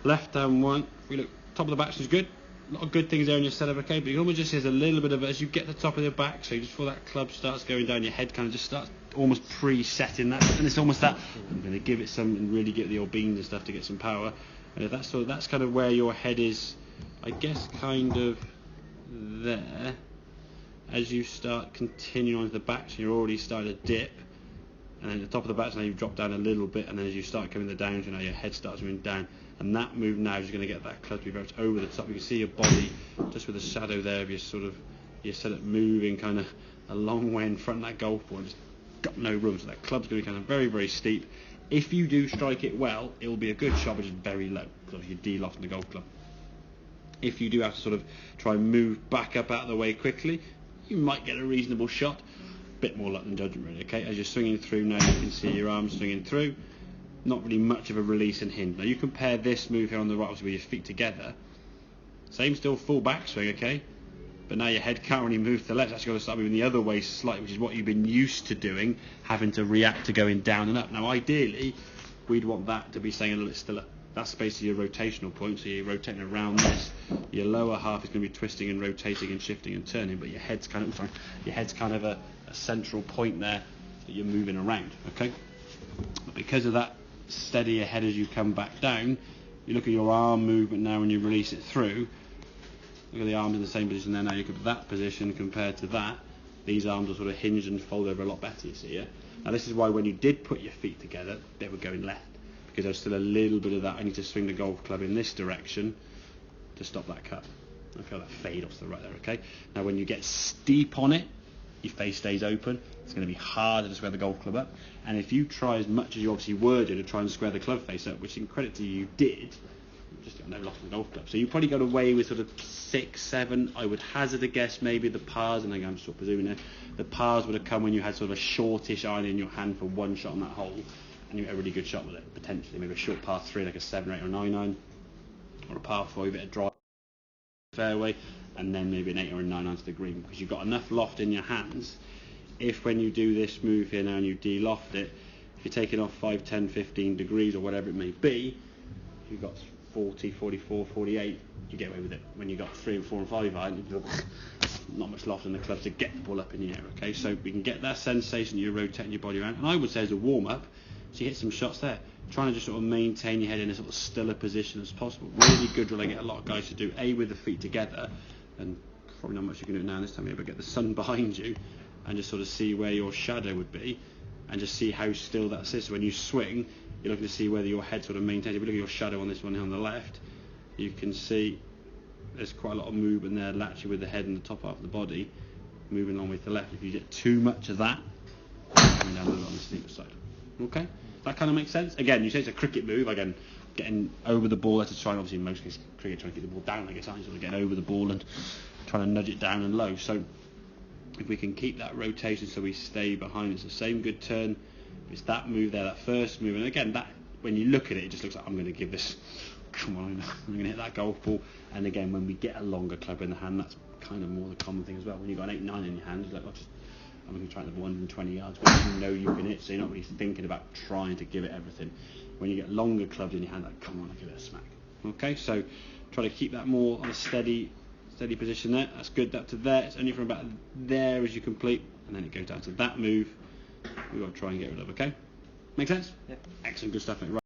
Left down one. If we look, top of the back is good. A lot of good things there in your setup, okay? But you almost just see there's a little bit of it as you get to the top of your back. So just before that club starts going down, your head kind of just starts almost pre-setting that, and it's almost that I'm going to give it some and really get the old beans and stuff to get some power. And if that's kind of where your head is, I guess, kind of there. As you start continuing on to the back, so you're already starting to dip, and then at the top of the back, so now you've dropped down a little bit, and then as you start coming the down, so now your head starts moving down, and that move now is going to get that club to be very much over the top. You can see your body just with the shadow there of your setup moving kind of a long way in front of that golf ball, and just got no room, so that club's going to be kind of very, very steep. If you do strike it well, it will be a good shot, but just very low, because you're de-lofting the golf club. If you do have to sort of try and move back up out of the way quickly, you might get a reasonable shot. Bit more luck than judgment, really, okay? As you're swinging through now, you can see your arms swinging through. Not really much of a release and hinge. Now, you compare this move here on the right, obviously, with your feet together. Same still full backswing, okay? But now your head can't really move to the left. It's actually got to start moving the other way slightly, which is what you've been used to doing, having to react to going down and up. Now, ideally, we'd want that to be staying a little bit stiller. That's basically your rotational point, so you're rotating around this. Your lower half is going to be twisting and rotating and shifting and turning, but your head's kind of a central point there that you're moving around, okay? But because of that steady ahead as you come back down, you look at your arm movement now when you release it through. Look at the arms in the same position there now. You look at that position compared to that. These arms are sort of hinged and fold over a lot better, you see, yeah? Now this is why when you did put your feet together, they were going left, because there's still a little bit of that. I need to swing the golf club in this direction to stop that cut. I feel that fade off to the right there, okay? Now when you get steep on it, your face stays open. It's going to be harder to square the golf club up. And if you try as much as you obviously were doing to try and square the club face up, which in credit to you did, you just got no loss in the golf club. So you probably got away with sort of 6, 7. I would hazard a guess maybe the pars, and I'm sort of presuming there, the pars would have come when you had sort of a shortish iron in your hand for one shot on that hole, and you had a really good shot with it, potentially. Maybe a short par 3, like a 7, 8 or 9 iron, or a par 4, a bit of drive fairway, and then maybe an 8 or a 9 iron to the green, because you've got enough loft in your hands. If when you do this move here now and you de-loft it, if you're taking off 5, 10, 15 degrees or whatever it may be, you've got 40, 44, 48, you get away with it. When you've got 3 and 4 and 5 iron, not much loft in the club to get the ball up in the air, okay? So we can get that sensation that you're rotating your body around. And I would say as a warm-up, so you hit some shots there, trying to just sort of maintain your head in a sort of stiller position as possible. Really good drill I get a lot of guys to do, A, with the feet together, and probably not much you can do it now this time of year, but get the sun behind you and just sort of see where your shadow would be and just see how still that sits. So when you swing, you're looking to see whether your head sort of maintains. If you look at your shadow on this one here on the left, you can see there's quite a lot of movement there, laterally with the head and the top half of the body moving along with the left. If you get too much of that, coming down a little on the steeper side. Okay? That kind of makes sense? Again, you say it's a cricket move, again, getting over the ball, that's to try, obviously in most cases cricket trying to get the ball down, I guess, aren't you? Sort of getting over the ball and trying to nudge it down and low. So if we can keep that rotation so we stay behind, it's the same good turn. It's that move there, that first move, and again, that when you look at it, it just looks like I'm going to give this, come on, I'm going to hit that golf ball. And again, when we get a longer club in the hand, that's kind of more the common thing as well. When you've got an 8, 9 in your hand, you're like, I'm going to try to hit 120 yards, but you know you can hit, so you're not really thinking about trying to give it everything. When you get longer clubs in your hand, like, come on, I'll give it a smack. Okay, so try to keep that more on a steady position there. That's good. Up to there, it's only from about there as you complete, and then it goes down to that move we've got to try and get rid of. Okay, make sense? Yeah. Excellent, good stuff, mate. Right.